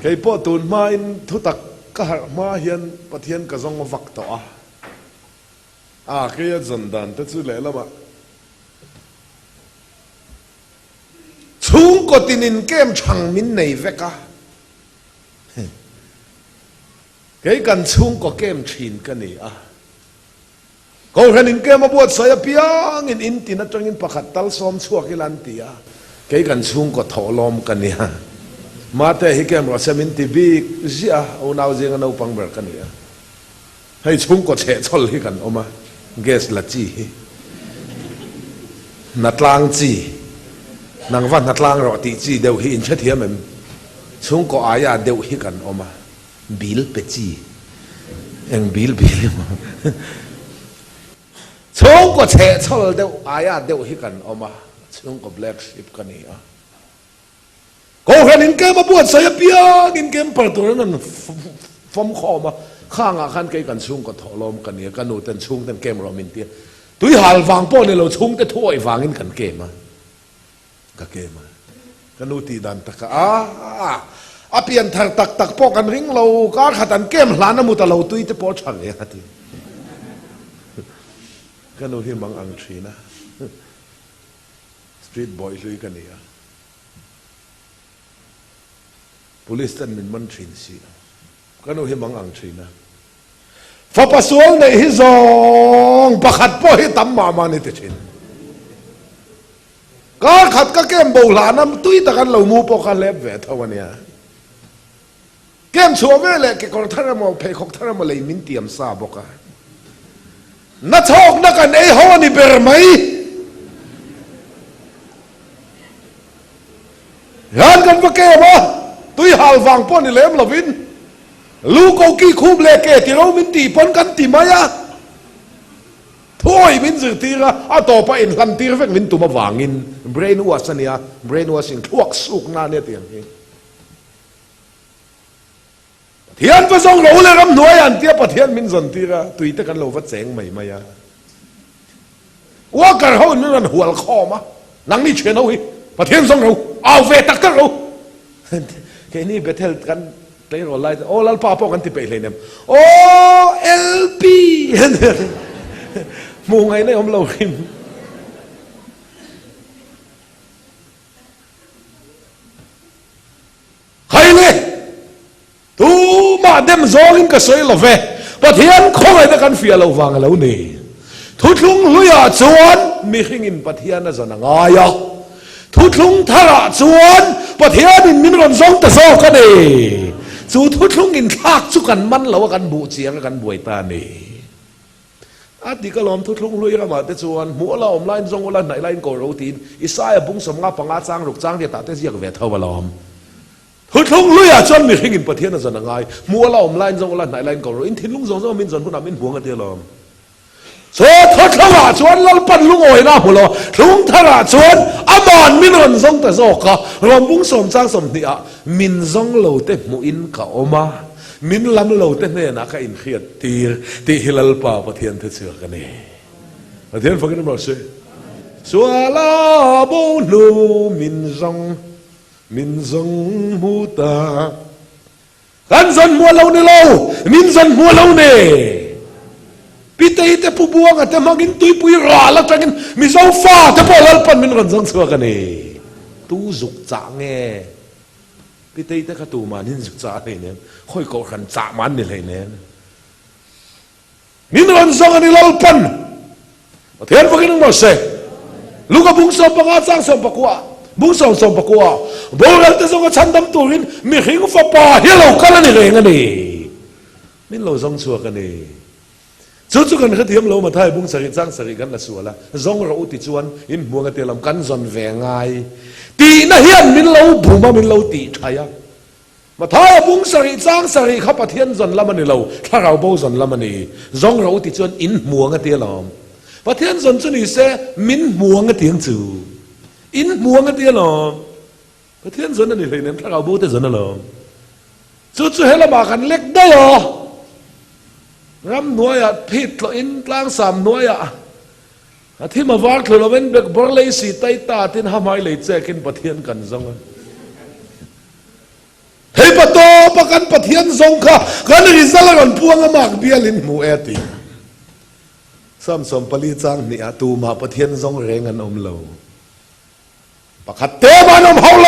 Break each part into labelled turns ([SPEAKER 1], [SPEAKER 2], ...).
[SPEAKER 1] cái bộ tuần mai thu tắc cả ma hiền bát hiền cả dòng vạc tỏ cái dân đàn tất nhiên là mà chúng có tin in kem chẳng min này vậy cả cái cần chúng có kem chín cái này câu hình in kem mà buat saya piang in tin ở trong in pakat tal som chua cái lan tia cái cần chúng có thọ lom cái này mà thế hi kem rồi xem in tivi zia ông nào riêng anh pang ber cái này hay chúng có trẻ cho lấy cái ông mà guess là chi nát lang chi nàng văn nát lang rồi thì chi đều hiện chất hiếm em chúng có ai à đều hi cần ông mà bill pe chi em bill mà chúng có trẻ cho đều ai à đều hi cần ông mà chúng có black sheep cái này có hình in kem mà buat saya piang in kem perturan nan phong kho mà khang à khăn cái cần chúng có thọ lom cái này cái nụ tên chúng tên kem rồi mình tiền túi hal vàng po này lâu chúng cái thôi vàng in cần kem mà cái kem mà cái nụ tì đàn tắc pian thằng tắc po cần ring lâu cá khát ăn kem lá nó mua ta lâu túi cái po chẳng vậy hả thì cái nụ hi mang ăn chi na street boy lui cái này police tên mình mang chuyện gì cái nụ hi mang ăn chi na phá pa xuống này hi zong pakhat po hi tam mà này thế cá khát cái kem bầu lá năm túi ta kan lâu mua po kan lép về thôi anh à kem xua về lại cái con thằng mà phải khóc thằng mà lấy min tiệm sa bọc à nó chọc nó cần ấy hoa ni bể mấy gan cần phải kem mà túi hào vàng po ni lém là vin lu câu kỳ khum lệ kể thì đâu mình tỉ pon căn tỉ mấy à thôi mình dự tỉ ra tổ pa in căn tỉ về mình tụi mà vàng in brainwash này brainwashing thuốc suk na nè tiền thiên phải song lẩu lên làm nuôi anh tiếp bát thiên mình dần tỉ ra tùy tất cả lẩu vắt chén mày mày à quá cả hậu nó là hual kho mà nắng đi chuyện đâu hi bát thiên song lẩu ao về tắc tắc lẩu cái này biết theo căn lấy rồi lại ô lal pa po kan ti pe lên em ô LP mua ngày nay hôm lâu kim hay nè tu mà đem gió kim cái sợi là về và thiên không ai đã kan phía lâu vàng lâu nè thu thung lui à chuan mi khinh in bát thiên là zona ngay à thu thung thara chuan bát thiên in min ron zong ta zo ka nè chú thốt lúc in thác chú cần mắn lâu cần bộ chiang cần buổi ta nè đi cái lom thốt lúc lui ra mà thế chuan mua là online zong online này lại cổ đầu tiên Isaiah bung sầm ngã phang ngã trang rục trang thì ta thế giặc về thâu vào lom thốt lúc lui à chuan mình hình in bát thiên là dần ngay mua là online zong online này lại cổ in thiên lúc zong mình dần cũng nằm in buông cái lom số thốt lúc à chuan lal pan lúc ngồi na hồ lo lúc thà à chuan amon min ron zong ta zo ka lom bung sầm trang sầm thì min zong lâu te mu in ka oma min lam lâu te ne na ka in Hriat ti hilal pa pathian the chua ka ne pathian fa kan mo se suala bo nu min zong mu ta kan zon mua lâu ne lâu min zon mua lâu ne pite te pu buang ate magin Tuarpuii Rap la tangin Mizo fa te po lal pan min ron zong chua ka ne tu zuk cha nge pite te ka tu man hin zuk cha ne ne khoi ko khan cha man ni le ne min ron zong ani lal pan thian fakin mo se lu ka bung som pa chang som pa kwa bung som pa kwa bo ral te zong chan dam turin mi hing fa pa hello kala ni le ngani min lo zong chua ka ne chú cần khát hiếm lâu mà thay bung sari trang sari gan là sủa là zong rau ti chuan in mua cái tiền làm căn giòn về ngay ti na hiền min lâu bù mà min lâu ti thay à mà thay bung sari trang sari khắp bát hiền giòn làm anh lâu thà rau bao giòn làm anh zong rau ti chuan in mua cái tiền làm bát hiền giòn chuan ni se min mua cái tiếng chữ in mua cái tiền làm bát hiền giòn anh lấy nên thà rau bao te giòn làm chú hết là bà khăn lek đây à ram nuôi à phít lo in tlang sam nuôi à thì mà vác lo bên bek bor lấy si tay ta tin Hmar lấy che kin pathian kan zong hey pato ปกันปะเทียนทรงค่ะกันริซาลกันพวงมากเบียลินหมูเอติซ้ำสมปลีจังนี่อาตูมาปะเทียนทรงเรงอันอมโลปะขัดเตมันอมเฮาโล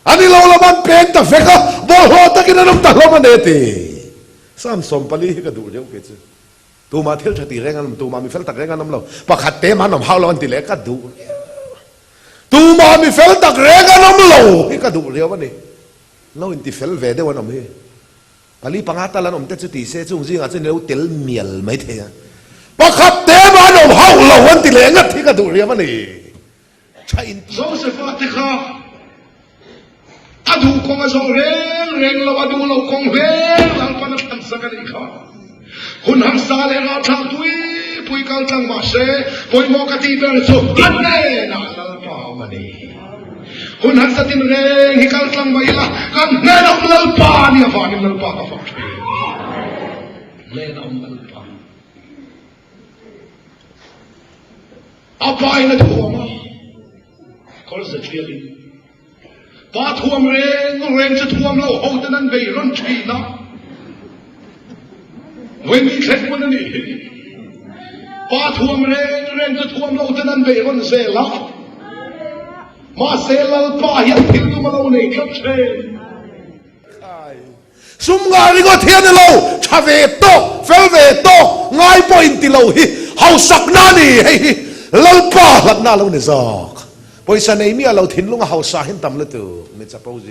[SPEAKER 1] อันนี้เราละมันเป็นตะเฟกะบอลโหตะกินน้ำตาลมันเอติซ้ำสมปลีก็ดูเร็วเกินตูมาเที่ยวชติเรงอันตูมามีเฟลตักเรงอันอมโลปะขัดเตมันอมเฮาโลอันติเล็กก็ดูตูมามีเฟลตักเรงอันอมโลนี่ก็ดูเร็ววันนี้เราอินติเฟลเวเดวันอมเฮปลีปังอาตาลันอมเตจุติเซจุงซิงอาจจะเราเตลเมียลไม่เทียปะขัดเตมันอมเฮาโลอันติเล็กที่ก็ดูเร็ววันนี้ใช่อินโซเซฟาติคาอดูคงจะเร่งเราอดูเราคงเร่งเราปนัดทันสักนิดค่ะคุณหันสาเลราชาตุยปุยกัลจังมาเซ่ปุยโมกติเบอร์สุอันเน่น่าลัลปามันนี่คุณหันสตินเร่งฮิกัลจังมาอีละกันเน่นอมลัลปาเนี่ยฟานิมลัลปากับฟักช่วยเน่นอมลัลปาอาไปนะทัวร์มาเขาจะเชื่อดิปาท่วมเร่งจะท่วมเราโหดนั้นไปร้อนชีนะเว้นมีเคล็ดมันนี่ปาท่วมเร่งจะท่วมเรานั้นไปร้อนเซลล์มาเซลล์ปาเหี้ยทิ้งตัวมาเราเนี่ยครับเชสุมงาริก็เทียนเราชาเวโตเฟลเวโตง่ายปอยน์ติเราฮิเฮาสักนานี่เฮ้ยเราปาหลักนาเราเนี่ยซอกพอสันไอเมียเราทิ้งลงเขาสาหินตำเลยตัวไม่จะเป้าใจ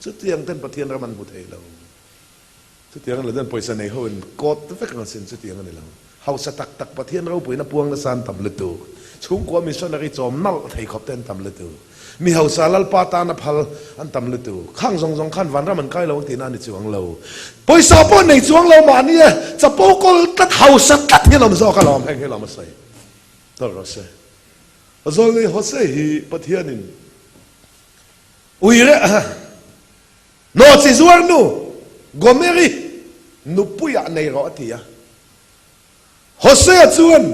[SPEAKER 1] สุดที่ยังเต้นปะเทียนรามันบุตรเราสุดที่ยังเราเต้นพอสันไอเขาเป็นกอดเฟกกันสินสุดที่ยังนี่เราเขาสตักปะเทียนเราปุยนับพวงละสานตำเลยตัวช่วงกว่ามิโซนาริจอมนั่งไทยขอบเต้นตำเลยตัวมีเขาสาลัลปาตานับพัลอันตำเลยตัวข้างสองขั้นวันรามันใกล้เราที่นั่นในจวงเราพอสาปนในจวงเรามาเนี่ยจะโปกลตัดเขาสตัดที่เราไม่ซอกเราแพงให้เรามาใส่ตัวเราใส่Azole Hosei Patianin Uire No Cizuarno Gomeri Nupuya Neirotia Hosea Zuan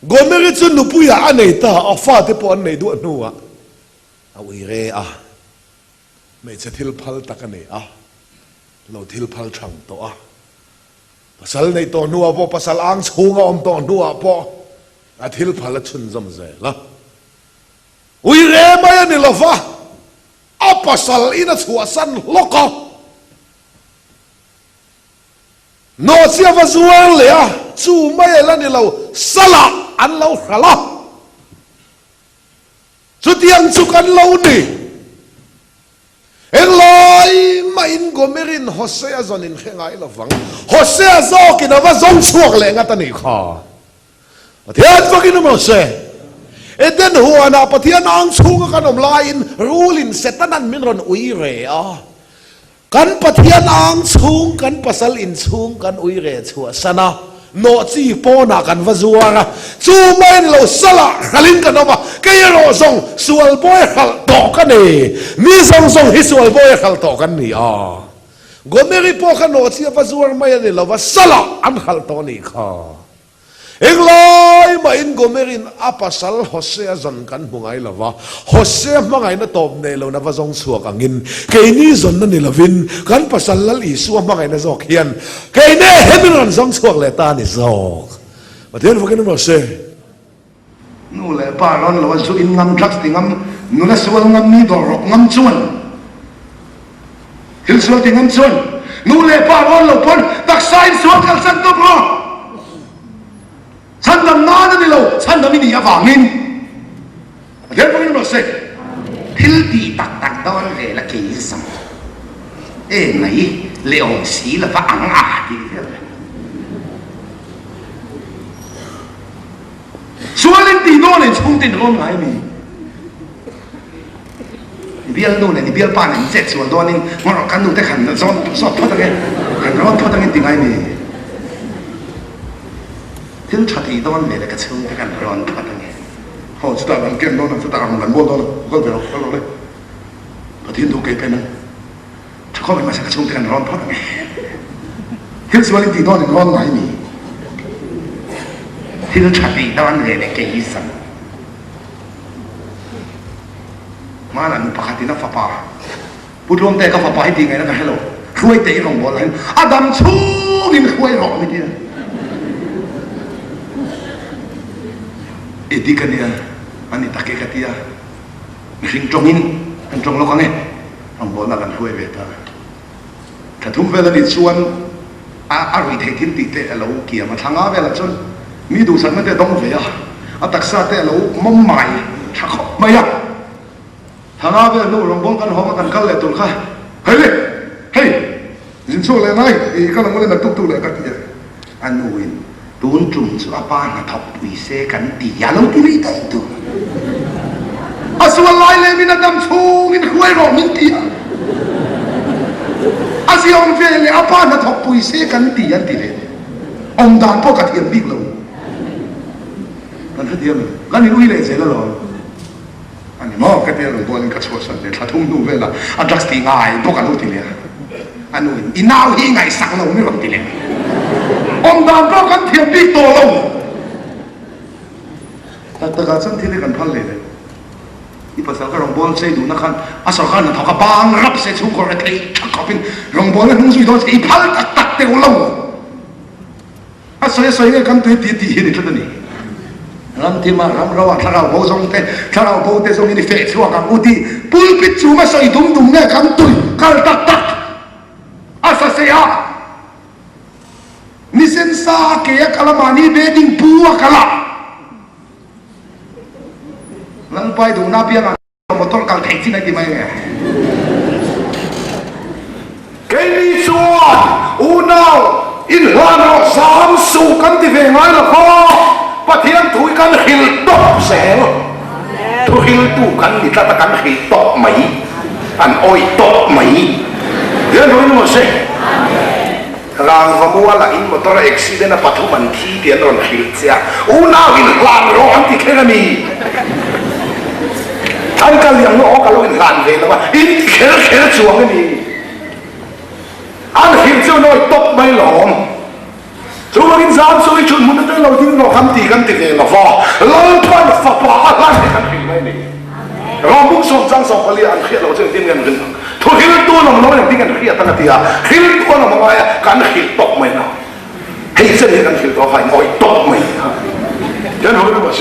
[SPEAKER 1] Gomeri Zun Nupuya Aneta Afate Pon Nedu Nua Uire Meiche Tilpal Takane Lo Tilpal Chang To Pasal Nei To Nua Po Pasal Ang Chunga Om To Nua Poอาทิตย์พาลชุนจำใจละวิเรมายันนี่ละฟ้าอัปสัลอินัสหัวสันลกะโนเสียฟจวนเลยอ่ะจูไม่ละนี่เราสละอันเราขละสุดยังสุกันเรานี่เอ็งลอยมาอินโกเมรินฮอสเซียจอนินเข่งไงละฟังฮอสเซียจอกินว่าจงช่วงเลยงั้นตันนี่ค่ะปะเทียนฟังกินมั้งเซ่เอ็ดเดนหัวน่ะปะเทียนอังชูงกันอมลายรูลินเซตันันมินรอนอุยเรอ่ะกันปะเทียนอังชูงกันปัสลินชูงกันอุยเรชัวสนะโนจีโปนักกันวะจัวนะจูไม่เราสละขลินกันออกมาแกยังรอส่งสวลบอยขัลตอกันนี่มีส่งฮิสวลบอยขัลตอกันนี่อ่ะก็ไม่รีบพอกันโนจีวะจัวไม่เนี่ยเราว่าสละอันขัลตอนี่ค่ะเอ็งลอยมาอินโกเมรินอาปัสลฮอสเซียจันกันมังไงล่ะวะฮอสเซียมังไงน่ะตบเนี่ยเราน่ะว่าจงสวกอังินเกนี่จันนั่นนี่ละวินกันปัสลลอีสัวมังไงน่ะจอกเฮียนเกนี่เฮมิรันจงสวกเลตานี่จอกมาเทียนฟังกันมั้งเซ่นู่นแหละป้าร้อนเราว่าสุอินงำทักติงำนู่นแหละสวลงำนี่ดอกงำชวนฮิลสวลติงำชวนนู่นแหละป้าร้อนเราพ้นตักไซน์สวลกันสันตุบรอฉันทำงานนี่เราฉันทำไม่ดีอย่าฝังนินเดี๋ยวพวกนี้เราเสร็จทิลดีตักตอนเลยละกี่สัมไหนเลี้ยงสีละฟ้าอังอาดีส่วนเล่นตีโน่เนี่ยช่วงตีโน่ไหนมีนี่เบี้ยโน่เนี่ยนี่เบี้ยป้าเนี่ยเจ็ดส่วนตัวนึงมันเรากันดูแต่ขันซ้อนพัดตั้งไงขันร้อนพัดตั้งไงตีไงมีที่ชัดอีตอนนี้เลยก็ช่วยกันร้อนพัดยังไงเขาจะตามกันเก่งโน่นจะตามกันบ่โน่นก็เดี๋ยวก็เลยพอที่ดูเก่งไปนั้นถ้าเขาเป็นมาสักช่วยกันร้อนพัดยังไงที่ส่วนที่ตอนนี้ร้อนไหนมีที่ชัดอีตอนนี้เลยเก่งสันมาแล้วนุปะที่นับฟ้า
[SPEAKER 2] Tluangtea ka fa pa hi ngai na ka hello khuai te rong bol han adam chu in khuai ro mi dia edikania ani take ka tia mihring tongin an tong lo ka nge rong bol na kan khuai ve ta thathum vela ni chuan a rui thei thin ti te alo kia ma thanga vela chon mi du san ma te dong ve a taksa te alo mom mai thakho mai ya thanga ve no rong bol kan ho kan kal le tul kha hey jin so le nai e ka lang le na tuk tu le ka ti anuin tun chung chu apa na thap pui se kan ti ya lo ti ri tai tu aswal lai le min adam chung in khuai ro min ti asiong ve le apa na thap pui se kan ti yan ti le om dan po ka thiam big lo kan thiam kan ni ui le se lo ani mo ka te lo bolin ka chho san le thathum nu vela adras ti ngai po ka lo ti le anu inau hi ngai sak lo mi ro ti le om dan po kan thiam big to lo ta ka chan thile kan phal le i pasal ka rong bol sei du na khan asal khan na thoka bang rap se chu ko re thei thakapin rong bol na sui do i phal tak tak te lo asal soi kan tu ti hi ni thani ram ti ma ram rawa tharau bo zong te tharau bo te zong ni fe chua ka uti pulpit chu ma soi dum dum ne kan tu kal tak tak asa se ya ni sen sa ke kalamani bedding puwa kala lang pai du na pia motor kal thei chin ai ti mai nge
[SPEAKER 1] cái đi chuan u nào in hoàn họ sám su kan ti ve ngai la kho pathian thui kan hil top sel thu hil tu kan ni ta kan hil top mai an oi top mai dia noi no se rang famua la in motor accident a pathu man thi tian ron hil sia u nào in hoàn ro an ti khela mi thang ka liang no ka lo in han ve la in khel chuang ni an hil chu noi top mai lom chú in giám số ít chuyện muốn tới lâu tiếng nó khăm tì khăm tì nó vò lâu thoát phật phật lan thì khăm tì mấy này rồi muốn sốt răng sốt cái liền ăn khét lâu chơi tiếng gần gần thôi khi nó tua nó nói là tiếng gần khét tăng cái tia khi nó tua nó nói cái khét tóc mày nào hay chân thì cái khét đó phải ngồi tóc mày cho nó nó bảo